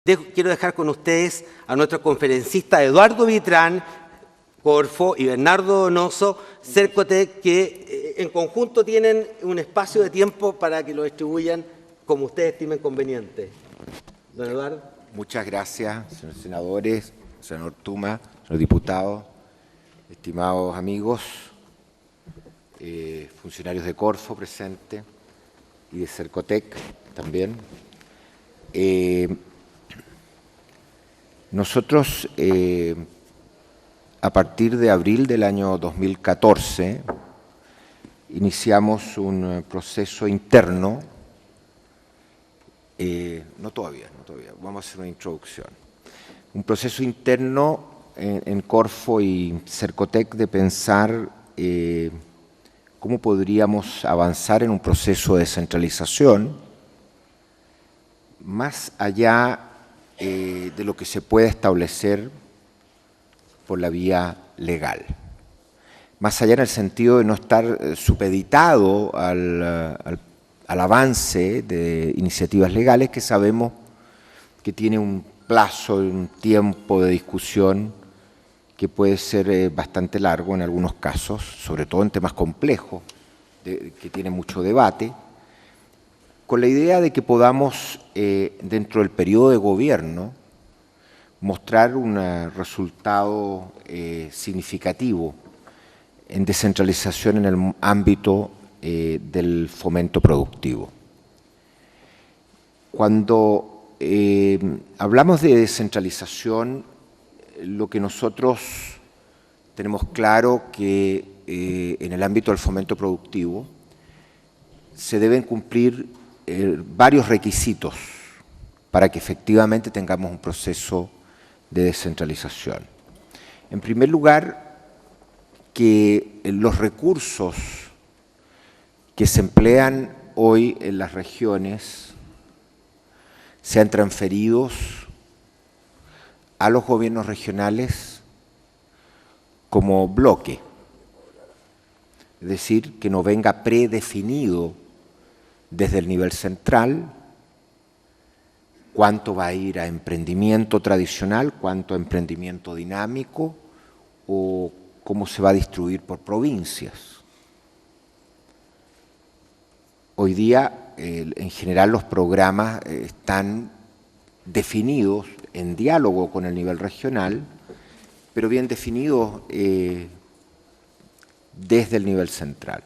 Quiero dejar con ustedes a nuestro conferencista Eduardo Vitrán, Corfo, y Bernardo Donoso, Cercotec, que en conjunto tienen un espacio de tiempo para que lo distribuyan como ustedes estimen conveniente. Don Eduardo. Muchas gracias, señores senadores, senador Tuma, señor diputado, estimados amigos, funcionarios de Corfo presentes y de Cercotec también. Nosotros, a partir de abril del año 2014, iniciamos un proceso interno, no todavía, vamos a hacer una introducción, un proceso interno en Corfo y Cercotec de pensar cómo podríamos avanzar en un proceso de descentralización más allá de lo que se puede establecer por la vía legal. Más allá en el sentido de no estar supeditado al avance de iniciativas legales que sabemos que tiene un plazo, un tiempo de discusión que puede ser bastante largo en algunos casos, sobre todo en temas complejos, que tienen mucho debate, con la idea de que podamos, dentro del periodo de gobierno, mostrar un resultado significativo en descentralización en el ámbito del fomento productivo. Cuando hablamos de descentralización, lo que nosotros tenemos claro que en el ámbito del fomento productivo se deben cumplir varios requisitos para que efectivamente tengamos un proceso de descentralización. En primer lugar, que los recursos que se emplean hoy en las regiones sean transferidos a los gobiernos regionales como bloque, es decir, que no venga predefinido desde el nivel central cuánto va a ir a emprendimiento tradicional, cuánto a emprendimiento dinámico o cómo se va a distribuir por provincias. Hoy día, en general, los programas están definidos en diálogo con el nivel regional, pero bien definidos desde el nivel central.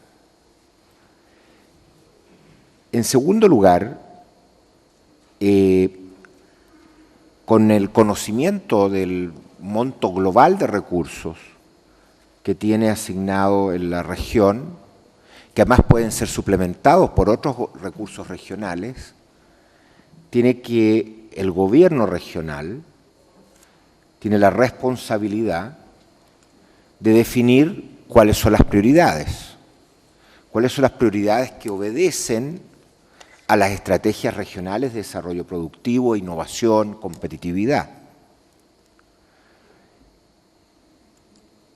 En segundo lugar, con el conocimiento del monto global de recursos que tiene asignado en la región, que además pueden ser suplementados por otros recursos regionales, tiene que el gobierno regional tiene la responsabilidad de definir cuáles son las prioridades que obedecen a las estrategias regionales de desarrollo productivo, innovación, competitividad.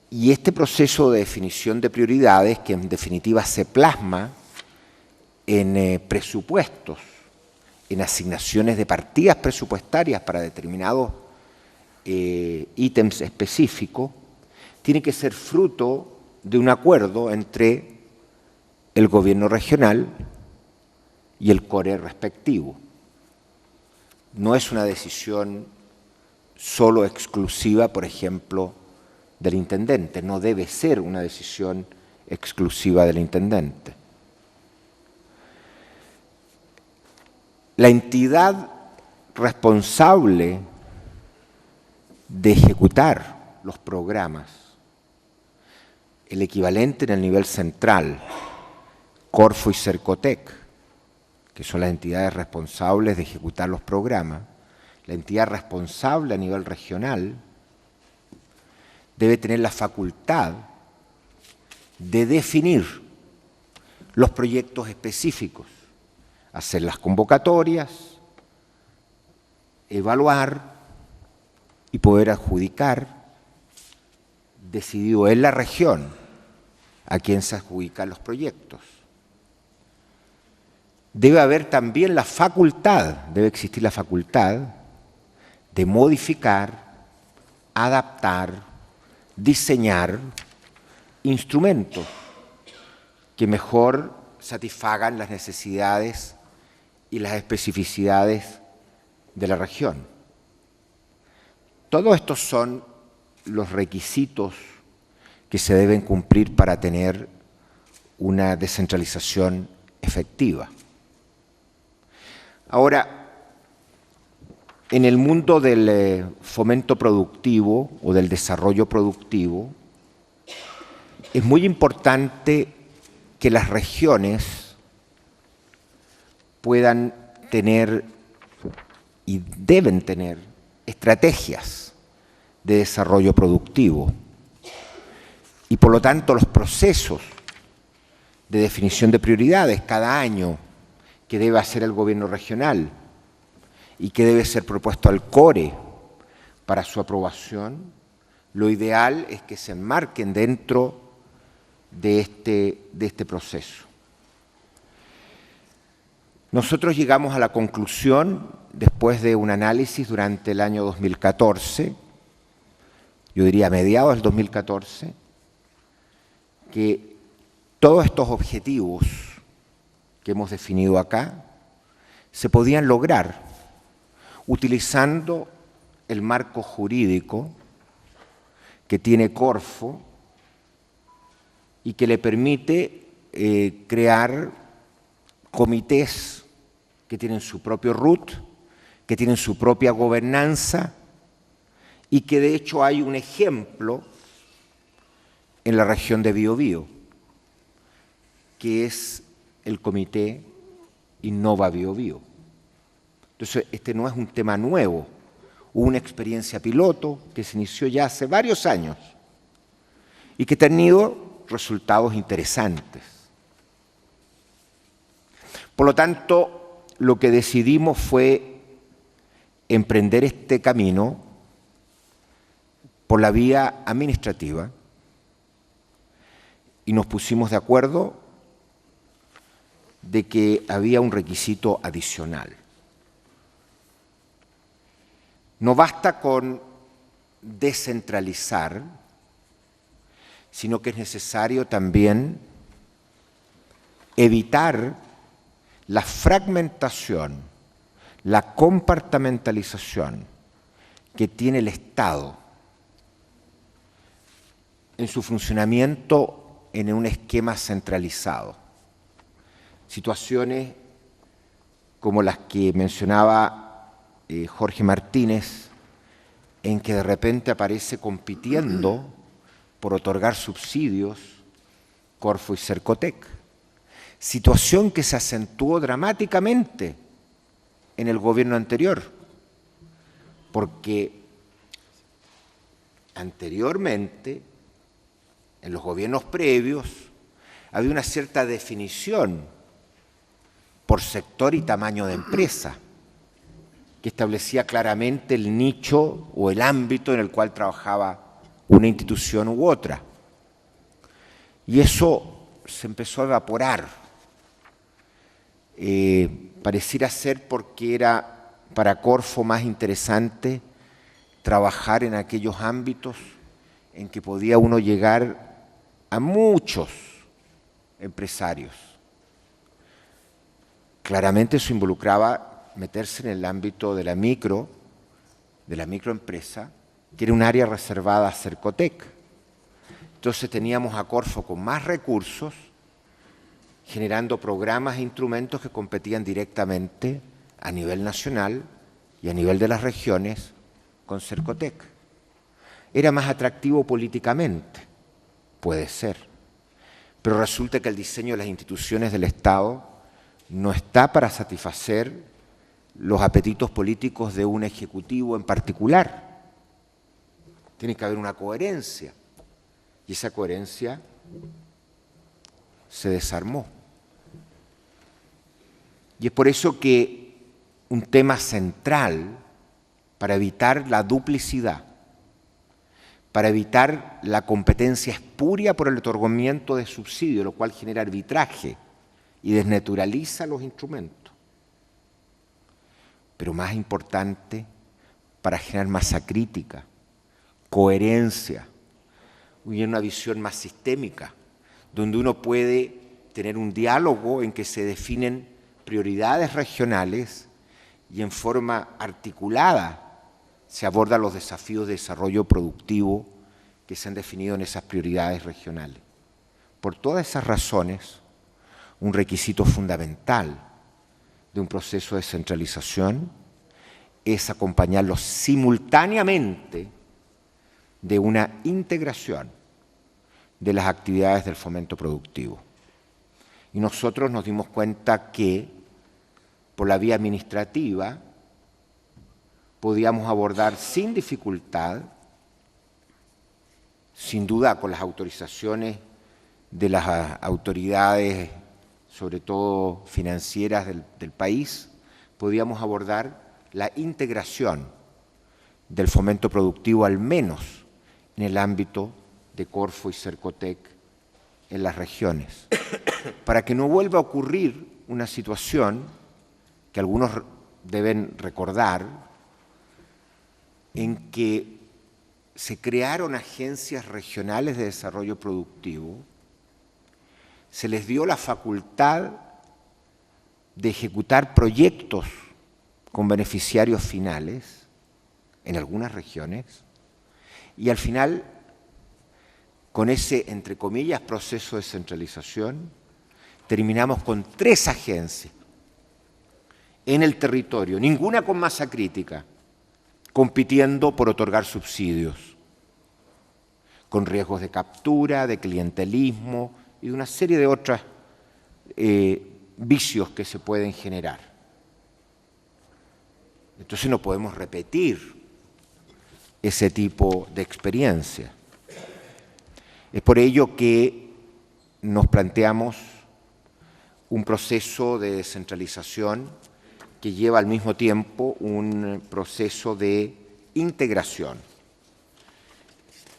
Y este proceso de definición de prioridades, que en definitiva se plasma en presupuestos, en asignaciones de partidas presupuestarias para determinados ítems específicos, tiene que ser fruto de un acuerdo entre el gobierno regional y el core respectivo. No es una decisión solo exclusiva, por ejemplo, del intendente, no debe ser una decisión exclusiva del intendente. La entidad responsable de ejecutar los programas, el equivalente en el nivel central, Corfo y Cercotec, que son las entidades responsables de ejecutar los programas, la entidad responsable a nivel regional debe tener la facultad de definir los proyectos específicos, hacer las convocatorias, evaluar y poder adjudicar, decidido en la región, a quién se adjudican los proyectos. Debe haber también la facultad, debe existir la facultad de modificar, adaptar, diseñar instrumentos que mejor satisfagan las necesidades y las especificidades de la región. Todos estos son los requisitos que se deben cumplir para tener una descentralización efectiva. Ahora, en el mundo del fomento productivo o del desarrollo productivo, es muy importante que las regiones puedan tener y deben tener estrategias de desarrollo productivo y por lo tanto los procesos de definición de prioridades cada año que debe hacer el gobierno regional y que debe ser propuesto al CORE para su aprobación, lo ideal es que se enmarquen dentro de este proceso. Nosotros llegamos a la conclusión, después de un análisis durante el año 2014, yo diría a mediados del 2014, que todos estos objetivos que hemos definido acá se podían lograr utilizando el marco jurídico que tiene Corfo y que le permite crear comités que tienen su propio RUT, que tienen su propia gobernanza y que de hecho hay un ejemplo en la región de Biobío, que es el Comité Innova Biobío. Entonces, este no es un tema nuevo. Hubo una experiencia piloto que se inició ya hace varios años y que ha tenido resultados interesantes. Por lo tanto, lo que decidimos fue emprender este camino por la vía administrativa y nos pusimos de acuerdo de que había un requisito adicional. No basta con descentralizar, sino que es necesario también evitar la fragmentación, la compartimentalización que tiene el Estado en su funcionamiento en un esquema centralizado. Situaciones como las que mencionaba Jorge Martínez, en que de repente aparece compitiendo por otorgar subsidios Corfo y Cercotec. Situación que se acentuó dramáticamente en el gobierno anterior, porque anteriormente, en los gobiernos previos, había una cierta definición por sector y tamaño de empresa, que establecía claramente el nicho o el ámbito en el cual trabajaba una institución u otra. Y eso se empezó a evaporar. Pareciera ser porque era para Corfo más interesante trabajar en aquellos ámbitos en que podía uno llegar a muchos empresarios. Claramente eso involucraba meterse en el ámbito de la microempresa, que era un área reservada a Cercotec. Entonces teníamos a Corfo con más recursos, generando programas e instrumentos que competían directamente a nivel nacional y a nivel de las regiones con Cercotec. Era más atractivo políticamente, puede ser, pero resulta que el diseño de las instituciones del Estado no está para satisfacer los apetitos políticos de un ejecutivo en particular. Tiene que haber una coherencia, y esa coherencia se desarmó. Y es por eso que un tema central para evitar la duplicidad, para evitar la competencia espuria por el otorgamiento de subsidios, lo cual genera arbitraje y desnaturaliza los instrumentos. Pero más importante, para generar masa crítica, coherencia y una visión más sistémica, donde uno puede tener un diálogo en que se definen prioridades regionales y en forma articulada se abordan los desafíos de desarrollo productivo que se han definido en esas prioridades regionales. Por todas esas razones, un requisito fundamental de un proceso de descentralización es acompañarlo simultáneamente de una integración de las actividades del fomento productivo. Y nosotros nos dimos cuenta que por la vía administrativa podíamos abordar sin dificultad, sin duda con las autorizaciones de las autoridades, sobre todo financieras del país, podíamos abordar la integración del fomento productivo, al menos en el ámbito de Corfo y Cercotec en las regiones, para que no vuelva a ocurrir una situación que algunos deben recordar, en que se crearon agencias regionales de desarrollo productivo, se les dio la facultad de ejecutar proyectos con beneficiarios finales en algunas regiones, y al final, con ese, entre comillas, proceso de centralización, terminamos con 3 agencias en el territorio, ninguna con masa crítica, compitiendo por otorgar subsidios, con riesgos de captura, de clientelismo y de una serie de otros vicios que se pueden generar. Entonces no podemos repetir ese tipo de experiencia. Es por ello que nos planteamos un proceso de descentralización que lleva al mismo tiempo un proceso de integración.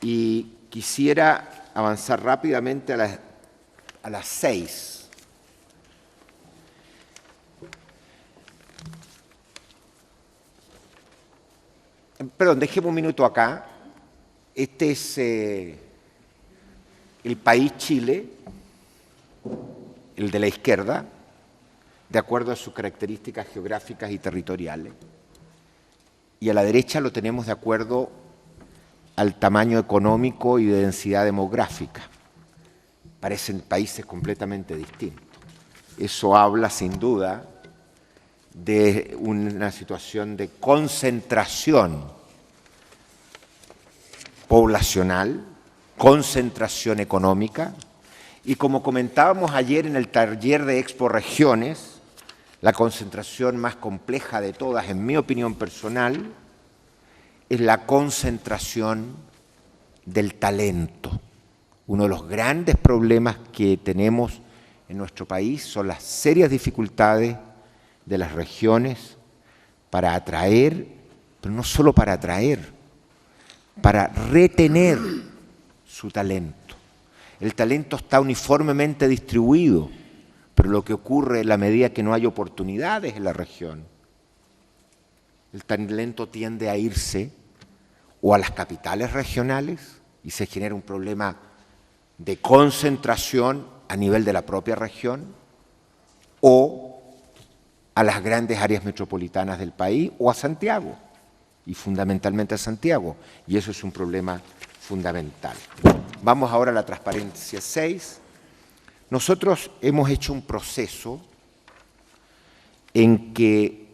Y quisiera avanzar rápidamente a las 6. Perdón, dejemos un minuto acá. Este es el país Chile, el de la izquierda, de acuerdo a sus características geográficas y territoriales. Y a la derecha lo tenemos de acuerdo al tamaño económico y de densidad demográfica. Parecen países completamente distintos. Eso habla, sin duda, de una situación de concentración poblacional, concentración económica, y como comentábamos ayer en el taller de Expo Regiones, la concentración más compleja de todas, en mi opinión personal, es la concentración del talento. Uno de los grandes problemas que tenemos en nuestro país son las serias dificultades de las regiones para atraer, pero no solo para atraer, para retener su talento. El talento está uniformemente distribuido, pero lo que ocurre en la medida que no hay oportunidades en la región, el talento tiende a irse o a las capitales regionales y se genera un problema de concentración a nivel de la propia región, o a las grandes áreas metropolitanas del país o a Santiago, y fundamentalmente a Santiago, y eso es un problema fundamental. Vamos ahora a la transparencia 6. Nosotros hemos hecho un proceso en que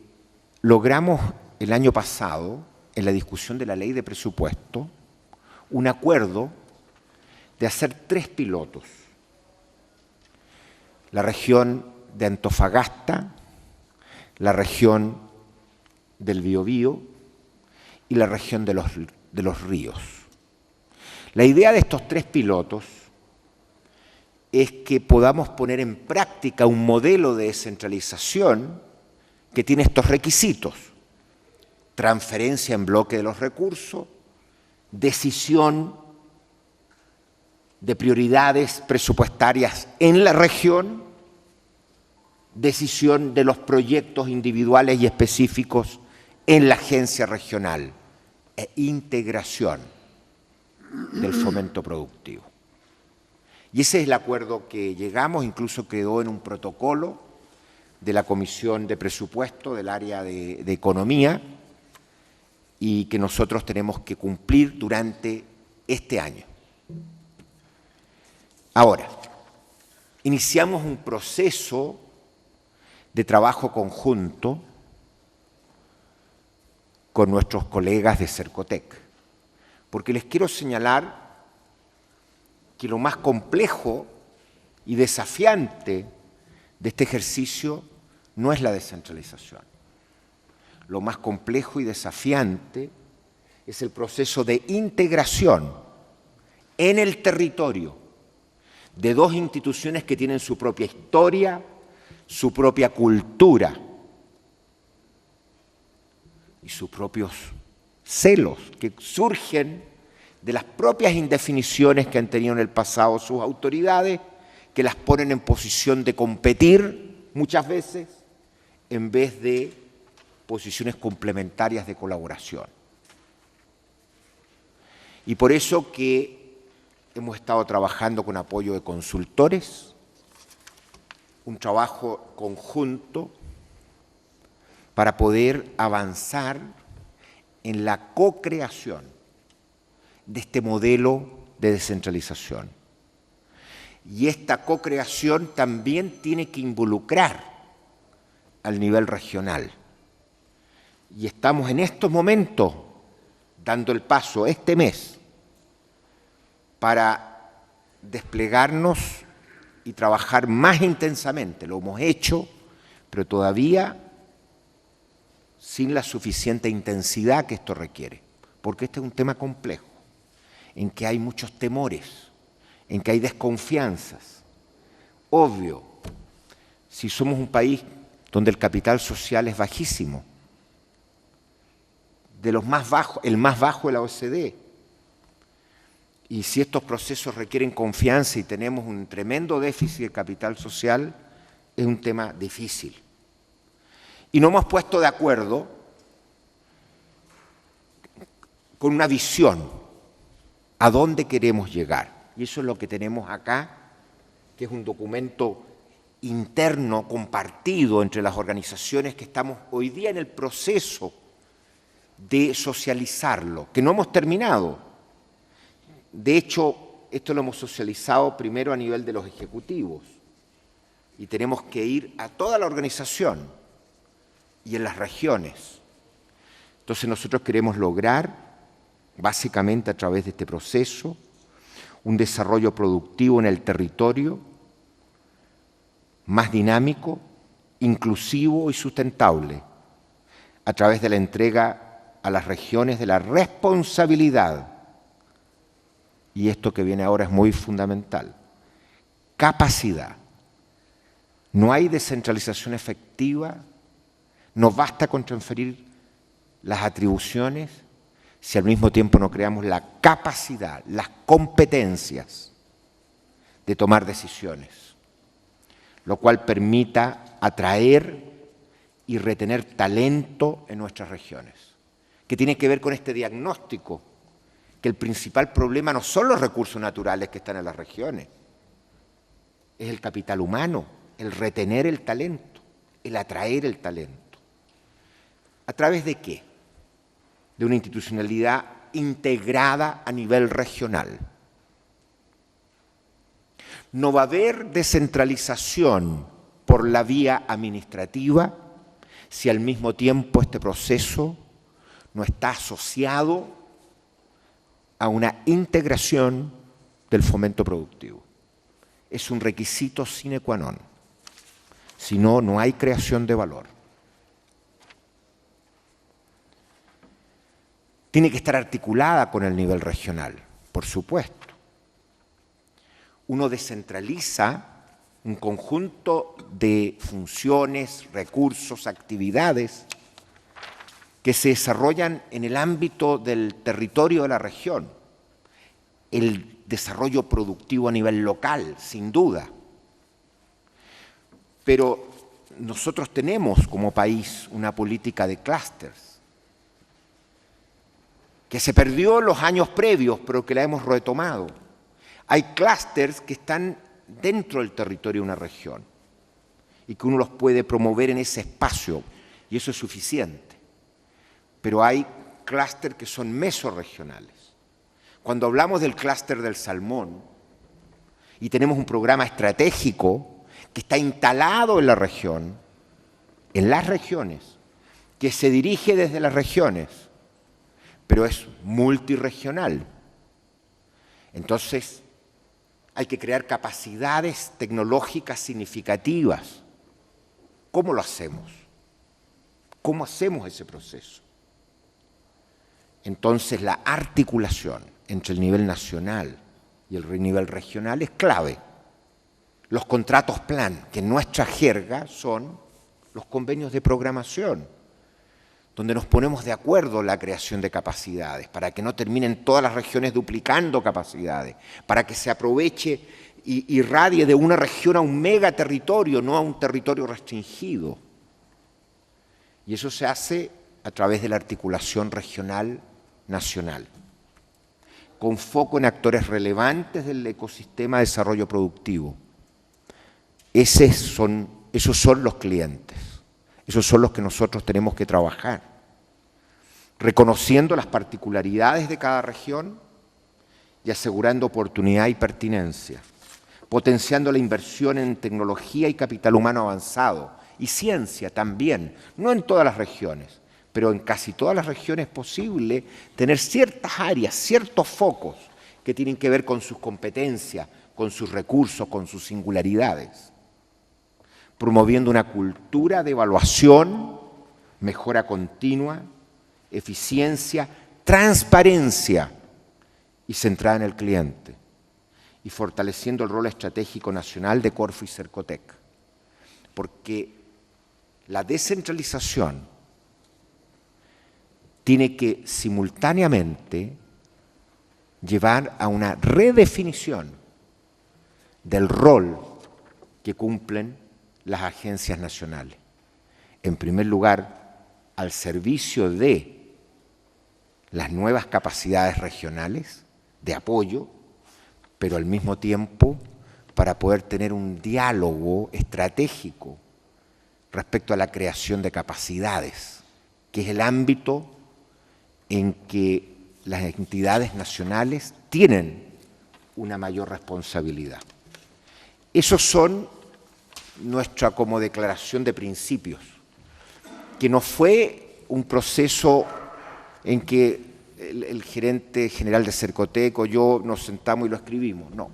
logramos el año pasado, en la discusión de la ley de presupuesto, un acuerdo de hacer 3 pilotos. La región de Antofagasta, la región del Biobío y la región de los ríos. La idea de estos 3 pilotos es que podamos poner en práctica un modelo de descentralización que tiene estos requisitos: transferencia en bloque de los recursos, decisión de prioridades presupuestarias en la región, decisión de los proyectos individuales y específicos en la agencia regional. e integración del fomento productivo. Y ese es el acuerdo que llegamos, incluso quedó en un protocolo de la Comisión de Presupuesto del área de Economía y que nosotros tenemos que cumplir durante este año. Ahora, iniciamos un proceso de trabajo conjunto con nuestros colegas de Cercotec, porque les quiero señalar que lo más complejo y desafiante de este ejercicio no es la descentralización. Lo más complejo y desafiante es el proceso de integración en el territorio de dos instituciones que tienen su propia historia, su propia cultura y sus propios celos que surgen de las propias indefiniciones que han tenido en el pasado sus autoridades, que las ponen en posición de competir muchas veces en vez de posiciones complementarias de colaboración. Y por eso que hemos estado trabajando con apoyo de consultores, un trabajo conjunto para poder avanzar en la co-creación de este modelo de descentralización. Y esta co-creación también tiene que involucrar al nivel regional. Y estamos en estos momentos dando el paso este mes para desplegarnos y trabajar más intensamente. Lo hemos hecho, pero todavía sin la suficiente intensidad que esto requiere, porque este es un tema complejo, en que hay muchos temores, en que hay desconfianzas. Obvio, si somos un país donde el capital social es bajísimo, de los más bajos, el más bajo de la OCDE, y si estos procesos requieren confianza y tenemos un tremendo déficit de capital social, es un tema difícil. Y nos hemos puesto de acuerdo con una visión a dónde queremos llegar. Y eso es lo que tenemos acá, que es un documento interno compartido entre las organizaciones que estamos hoy día en el proceso de socializarlo, que no hemos terminado. De hecho, esto lo hemos socializado primero a nivel de los ejecutivos y tenemos que ir a toda la organización y en las regiones. Entonces nosotros queremos lograr, básicamente a través de este proceso, un desarrollo productivo en el territorio más dinámico, inclusivo y sustentable, a través de la entrega a las regiones de la responsabilidad, y esto que viene ahora es muy fundamental, capacidad. No hay descentralización efectiva, no basta con transferir las atribuciones si al mismo tiempo no creamos la capacidad, las competencias de tomar decisiones, lo cual permita atraer y retener talento en nuestras regiones, que tiene que ver con este diagnóstico, que el principal problema no son los recursos naturales que están en las regiones, es el capital humano, el retener el talento, el atraer el talento. ¿A través de qué? De una institucionalidad integrada a nivel regional. No va a haber descentralización por la vía administrativa si al mismo tiempo este proceso no está asociado a una integración del fomento productivo. Es un requisito sine qua non. Si no, no hay creación de valor. Tiene que estar articulada con el nivel regional, por supuesto. Uno descentraliza un conjunto de funciones, recursos, actividades que se desarrollan en el ámbito del territorio de la región. El desarrollo productivo a nivel local, sin duda. Pero nosotros tenemos como país una política de clústeres. que se perdió en los años previos, pero que la hemos retomado. Hay clústeres que están dentro del territorio de una región y que uno los puede promover en ese espacio, y eso es suficiente. Pero hay clústeres que son mesorregionales. Cuando hablamos del clúster del salmón y tenemos un programa estratégico que está instalado en la región, en las regiones, que se dirige desde las regiones, pero es multirregional. Entonces, hay que crear capacidades tecnológicas significativas. ¿Cómo lo hacemos? ¿Cómo hacemos ese proceso? Entonces, la articulación entre el nivel nacional y el nivel regional es clave. Los contratos plan, que en nuestra jerga son los convenios de programación, donde nos ponemos de acuerdo en la creación de capacidades, para que no terminen todas las regiones duplicando capacidades, para que se aproveche y irradie de una región a un megaterritorio, no a un territorio restringido. Y eso se hace a través de la articulación regional-nacional, con foco en actores relevantes del ecosistema de desarrollo productivo. Esos son los clientes. Esos son los que nosotros tenemos que trabajar, reconociendo las particularidades de cada región y asegurando oportunidad y pertinencia, potenciando la inversión en tecnología y capital humano avanzado, y ciencia también, no en todas las regiones, pero en casi todas las regiones es posible tener ciertas áreas, ciertos focos que tienen que ver con sus competencias, con sus recursos, con sus singularidades, promoviendo una cultura de evaluación, mejora continua, eficiencia, transparencia y centrada en el cliente, y fortaleciendo el rol estratégico nacional de Corfo y Cercotec, porque la descentralización tiene que simultáneamente llevar a una redefinición del rol que cumplen las agencias nacionales. En primer lugar, al servicio de las nuevas capacidades regionales de apoyo, pero al mismo tiempo para poder tener un diálogo estratégico respecto a la creación de capacidades, que es el ámbito en que las entidades nacionales tienen una mayor responsabilidad. Esos son nuestra como declaración de principios, que no fue un proceso en que el gerente general de Cercotec o yo nos sentamos y lo escribimos, no.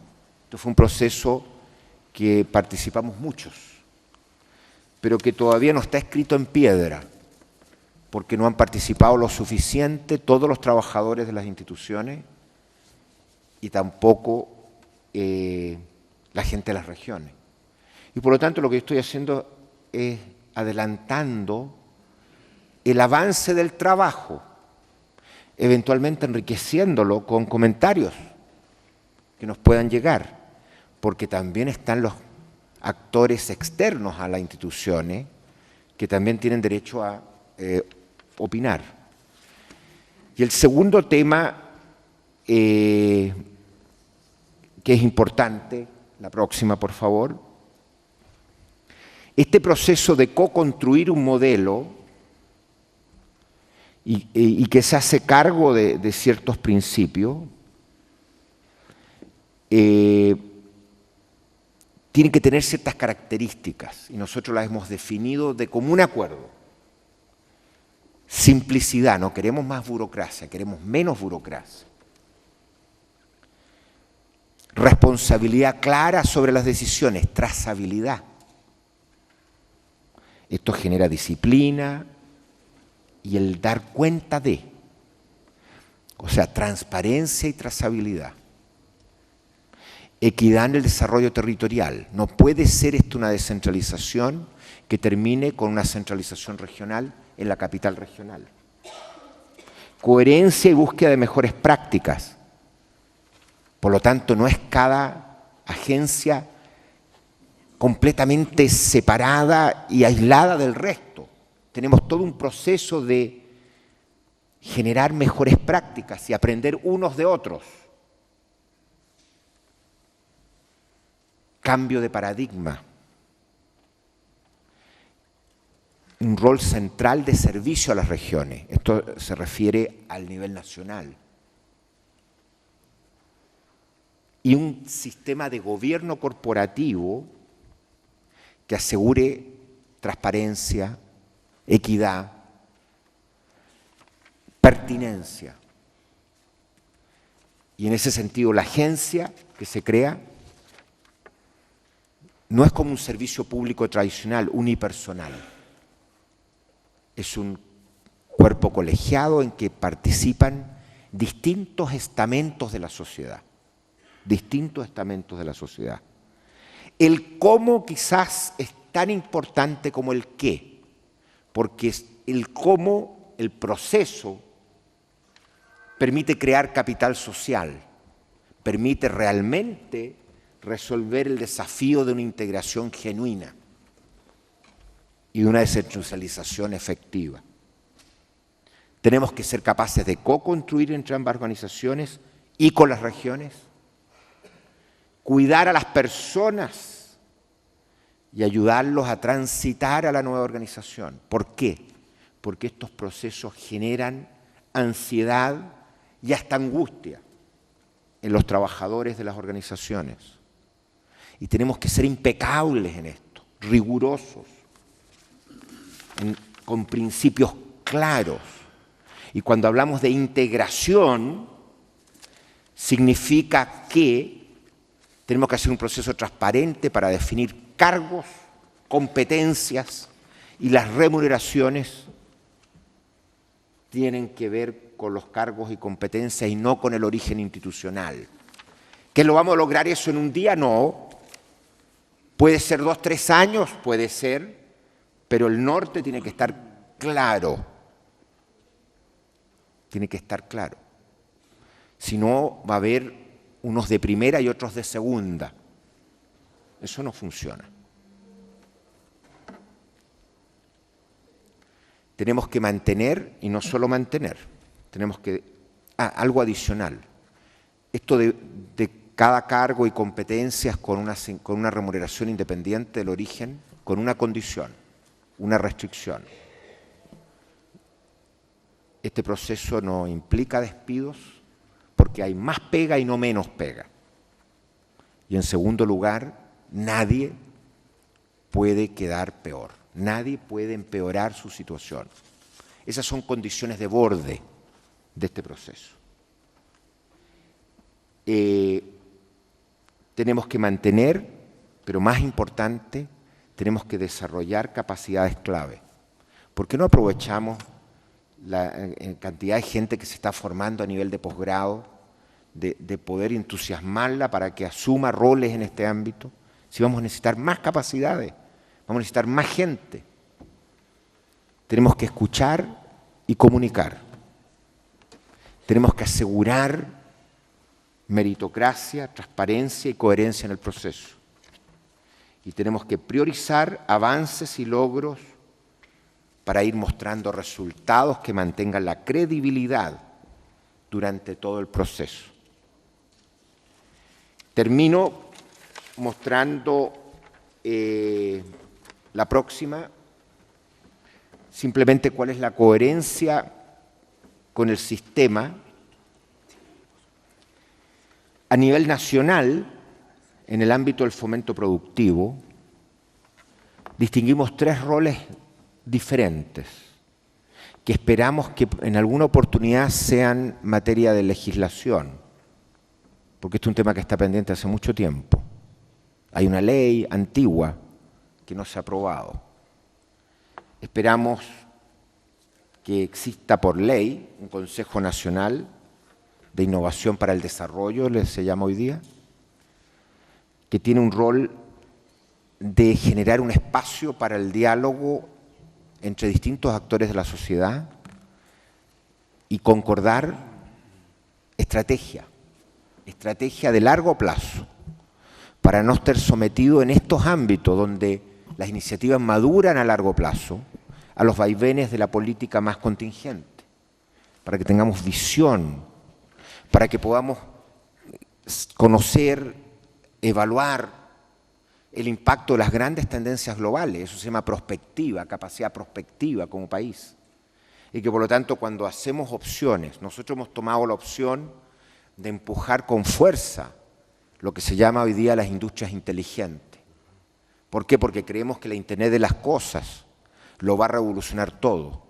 Esto fue un proceso que participamos muchos, pero que todavía no está escrito en piedra, porque no han participado lo suficiente todos los trabajadores de las instituciones y tampoco la gente de las regiones. Y por lo tanto lo que estoy haciendo es adelantando el avance del trabajo, eventualmente enriqueciéndolo con comentarios que nos puedan llegar, porque también están los actores externos a las instituciones que también tienen derecho a opinar. Y el segundo tema que es importante, la próxima por favor, este proceso de co-construir un modelo y que se hace cargo de ciertos principios, tiene que tener ciertas características y nosotros las hemos definido de común acuerdo. Simplicidad, no queremos más burocracia, queremos menos burocracia. Responsabilidad clara sobre las decisiones, trazabilidad. Esto genera disciplina y el dar cuenta de, o sea, transparencia y trazabilidad. Equidad en el desarrollo territorial. No puede ser esto una descentralización que termine con una centralización regional en la capital regional. Coherencia y búsqueda de mejores prácticas. Por lo tanto, no es cada agencia completamente separada y aislada del resto. Tenemos todo un proceso de generar mejores prácticas y aprender unos de otros. Cambio de paradigma. Un rol central de servicio a las regiones. Esto se refiere al nivel nacional. Y un sistema de gobierno corporativo que asegure transparencia, equidad, pertinencia. Y en ese sentido, la agencia que se crea no es como un servicio público tradicional, unipersonal. Es un cuerpo colegiado en que participan distintos estamentos de la sociedad. Distintos estamentos de la sociedad. El cómo quizás es tan importante como el qué, porque el cómo, el proceso, permite crear capital social, permite realmente resolver el desafío de una integración genuina y de una descentralización efectiva. Tenemos que ser capaces de co-construir entre ambas organizaciones y con las regiones, cuidar a las personas y ayudarlos a transitar a la nueva organización. ¿Por qué? Porque estos procesos generan ansiedad y hasta angustia en los trabajadores de las organizaciones. Y tenemos que ser impecables en esto, rigurosos, con principios claros. Y cuando hablamos de integración, significa que tenemos que hacer un proceso transparente para definir cargos, competencias y las remuneraciones tienen que ver con los cargos y competencias y no con el origen institucional. ¿Que lo vamos a lograr eso en un día? No. Puede ser 2, 3 años, puede ser, pero el norte tiene que estar claro. Tiene que estar claro. Si no, va a haber unos de primera y otros de segunda. Eso no funciona. Tenemos que mantener, y no solo mantener, tenemos que... algo adicional. Esto de cada cargo y competencias con una remuneración independiente del origen, con una condición, una restricción. Este proceso no implica despidos, porque hay más pega y no menos pega. Y en segundo lugar, nadie puede quedar peor, nadie puede empeorar su situación. Esas son condiciones de borde de este proceso. Tenemos que mantener, pero más importante, tenemos que desarrollar capacidades clave. ¿Por qué no aprovechamos la cantidad de gente que se está formando a nivel de posgrado, de poder entusiasmarla para que asuma roles en este ámbito? Si vamos a necesitar más capacidades, vamos a necesitar más gente. Tenemos que escuchar y comunicar. Tenemos que asegurar meritocracia, transparencia y coherencia en el proceso. Y tenemos que priorizar avances y logros para ir mostrando resultados que mantengan la credibilidad durante todo el proceso. Termino mostrando la próxima, simplemente cuál es la coherencia con el sistema. A nivel nacional, en el ámbito del fomento productivo, distinguimos 3 roles diferentes, que esperamos que en alguna oportunidad sean materia de legislación, porque este es un tema que está pendiente hace mucho tiempo. Hay una ley antigua que no se ha aprobado. Esperamos que exista por ley un Consejo Nacional de Innovación para el Desarrollo, se llama hoy día, que tiene un rol de generar un espacio para el diálogo entre distintos actores de la sociedad y concordar estrategia de largo plazo, para no estar sometido en estos ámbitos donde las iniciativas maduran a largo plazo a los vaivenes de la política más contingente. para que tengamos visión, para que podamos conocer, evaluar el impacto de las grandes tendencias globales. Eso se llama prospectiva, capacidad prospectiva como país. Y que por lo tanto cuando hacemos opciones, nosotros hemos tomado la opción de empujar con fuerza lo que se llama hoy día las industrias inteligentes. ¿Por qué? Porque creemos que la Internet de las cosas lo va a revolucionar todo.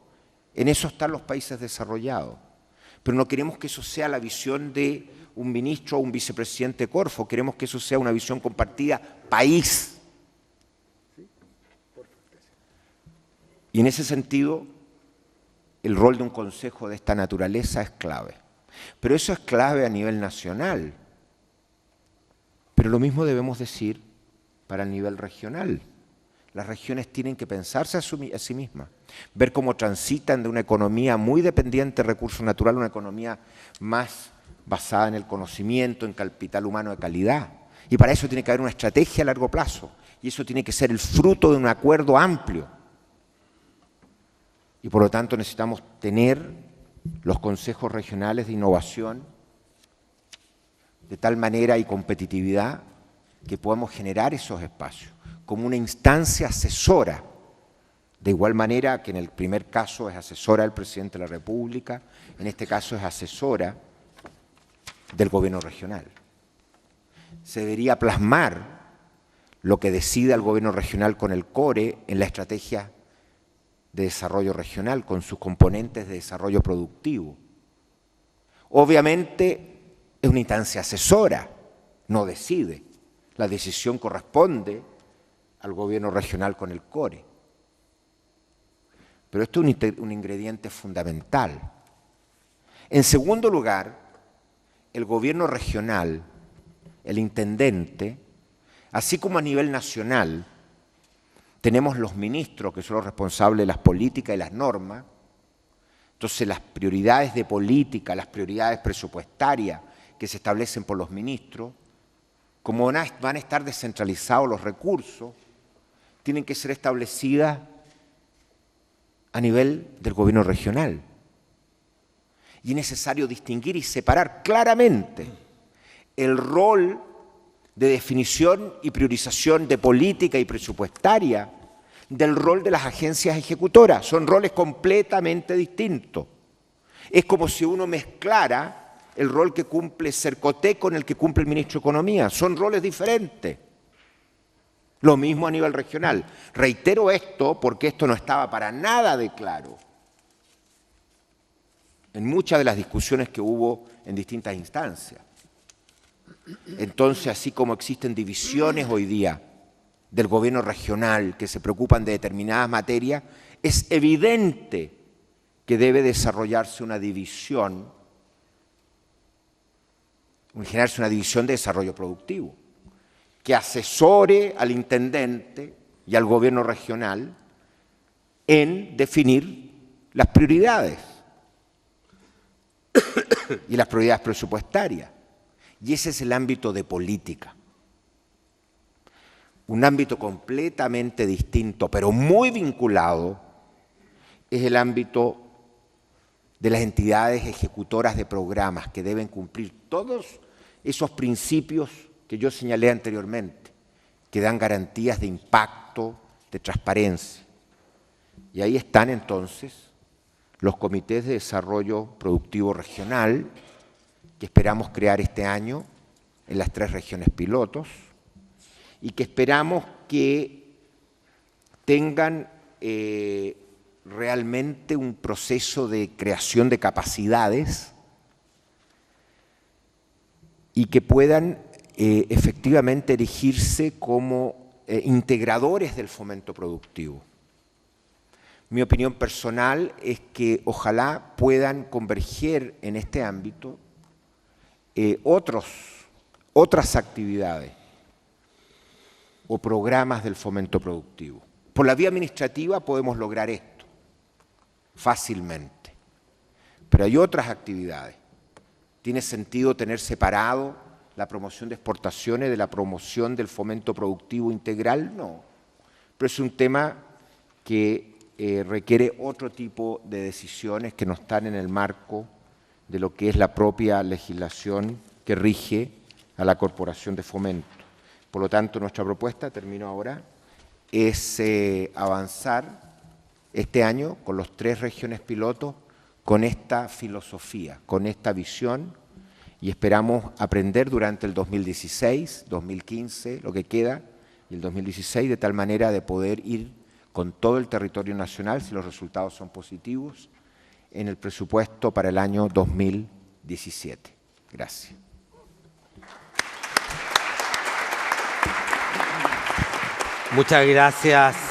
En eso están los países desarrollados. Pero no queremos que eso sea la visión de un ministro o un vicepresidente Corfo, queremos que eso sea una visión compartida país. Y en ese sentido, el rol de un consejo de esta naturaleza es clave. Pero eso es clave a nivel nacional. Pero lo mismo debemos decir para el nivel regional. Las regiones tienen que pensarse a sí mismas, ver cómo transitan de una economía muy dependiente de recursos naturales a una economía más basada en el conocimiento, en capital humano de calidad. Y para eso tiene que haber una estrategia a largo plazo. Y eso tiene que ser el fruto de un acuerdo amplio. Y por lo tanto necesitamos tener los consejos regionales de innovación de tal manera y competitividad que podamos generar esos espacios como una instancia asesora, de igual manera que en el primer caso es asesora del presidente de la República, en este caso es asesora del gobierno regional. Se debería plasmar lo que decida el gobierno regional con el CORE en la estrategia de desarrollo regional, con sus componentes de desarrollo productivo. Obviamente es una instancia asesora, no decide. La decisión corresponde al gobierno regional con el CORE. Pero esto es un ingrediente fundamental. En segundo lugar, el gobierno regional, el intendente, así como a nivel nacional, tenemos los ministros que son los responsables de las políticas y las normas. Entonces las prioridades de política, las prioridades presupuestarias que se establecen por los ministros, como van a estar descentralizados los recursos, tienen que ser establecidas a nivel del gobierno regional. Y es necesario distinguir y separar claramente el rol de definición y priorización de política y presupuestaria del rol de las agencias ejecutoras. Son roles completamente distintos. Es como si uno mezclara el rol que cumple Cercotec con el que cumple el ministro de Economía. Son roles diferentes. Lo mismo a nivel regional. Reitero esto porque esto no estaba para nada de claro en muchas de las discusiones que hubo en distintas instancias. Entonces, así como existen divisiones hoy día del gobierno regional que se preocupan de determinadas materias, es evidente que debe desarrollarse una división, generarse una división de desarrollo productivo, que asesore al intendente y al gobierno regional en definir las prioridades y las prioridades presupuestarias. Y ese es el ámbito de política. Un ámbito completamente distinto, pero muy vinculado, es el ámbito de las entidades ejecutoras de programas que deben cumplir todos esos principios que yo señalé anteriormente, que dan garantías de impacto, de transparencia. Y ahí están entonces los comités de desarrollo productivo regional, que esperamos crear este año en las 3 regiones pilotos, y que esperamos que tengan realmente un proceso de creación de capacidades y que puedan efectivamente erigirse como integradores del fomento productivo. Mi opinión personal es que ojalá puedan converger en este ámbito otras actividades o programas del fomento productivo. Por la vía administrativa podemos lograr esto fácilmente, pero hay otras actividades. ¿Tiene sentido tener separado la promoción de exportaciones de la promoción del fomento productivo integral? No, pero es un tema que requiere otro tipo de decisiones que no están en el marco de lo que es la propia legislación que rige a la Corporación de Fomento. Por lo tanto, nuestra propuesta, termino ahora, es avanzar este año con los 3 regiones pilotos, con esta filosofía, con esta visión, y esperamos aprender durante el 2016, 2015, lo que queda, y el 2016, de tal manera de poder ir con todo el territorio nacional, si los resultados son positivos, en el presupuesto para el año 2017. Gracias. Muchas gracias.